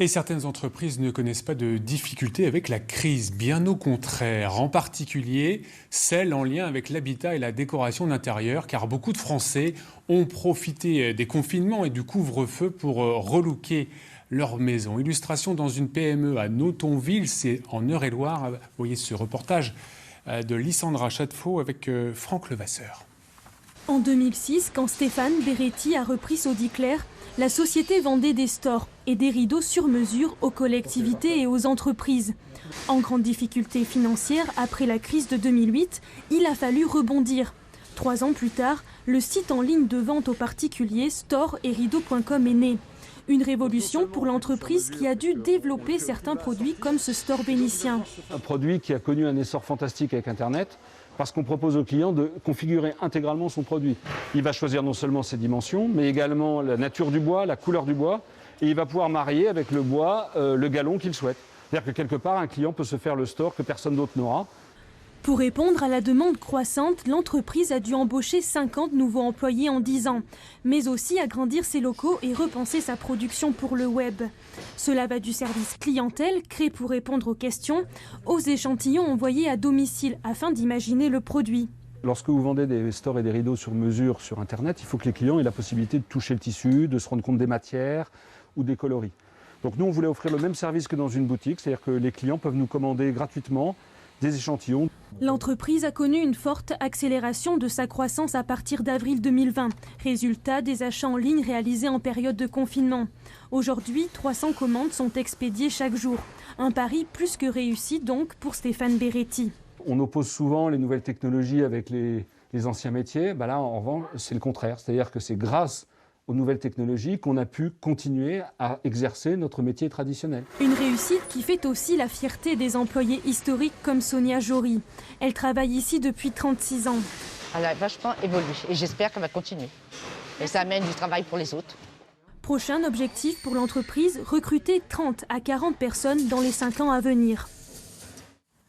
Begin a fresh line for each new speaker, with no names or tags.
Et certaines entreprises ne connaissent pas de difficultés avec la crise, bien au contraire, en particulier celles en lien avec l'habitat et la décoration d'intérieur, car beaucoup de Français ont profité des confinements et du couvre-feu pour relooker leur maison. Illustration dans une PME à Notonville, c'est en Eure-et-Loire. Vous voyez ce reportage de Lysandra Chadefaux avec Franck Levasseur.
En 2006, quand Stéphane Beretti a repris Sodiclair, la société vendait des stores et des rideaux sur mesure aux collectivités et aux entreprises. En grande difficulté financière après la crise de 2008, il a fallu rebondir. 3 ans plus tard, le site en ligne de vente aux particuliers store-et-rideaux.com est né. Une révolution pour l'entreprise qui a dû développer certains produits comme ce store vénitien.
Un produit qui a connu un essor fantastique avec Internet parce qu'on propose au client de configurer intégralement son produit. Il va choisir non seulement ses dimensions, mais également la nature du bois, la couleur du bois, et il va pouvoir marier avec le bois le galon qu'il souhaite. C'est-à-dire que quelque part, un client peut se faire le store que personne d'autre n'aura.
Pour répondre à la demande croissante, l'entreprise a dû embaucher 50 nouveaux employés en 10 ans, mais aussi agrandir ses locaux et repenser sa production pour le web. Cela va du service clientèle, créé pour répondre aux questions, aux échantillons envoyés à domicile afin d'imaginer le produit.
Lorsque vous vendez des stores et des rideaux sur mesure sur Internet, il faut que les clients aient la possibilité de toucher le tissu, de se rendre compte des matières ou des coloris. Donc nous, on voulait offrir le même service que dans une boutique, c'est-à-dire que les clients peuvent nous commander gratuitement des échantillons.
L'entreprise a connu une forte accélération de sa croissance à partir d'avril 2020. Résultat des achats en ligne réalisés en période de confinement. Aujourd'hui, 300 commandes sont expédiées chaque jour. Un pari plus que réussi donc pour Stéphane Beretti.
On oppose souvent les nouvelles technologies avec les anciens métiers. Là, en revanche, c'est le contraire. C'est-à-dire que c'est grâce aux nouvelles technologies qu'on a pu continuer à exercer notre métier traditionnel.
Une réussite qui fait aussi la fierté des employés historiques comme Sonia Jory. Elle travaille ici depuis 36 ans.
Elle a vachement évolué et j'espère qu'elle va continuer. Et ça amène du travail pour les autres.
Prochain objectif pour l'entreprise, recruter 30 à 40 personnes dans les 5 ans à venir.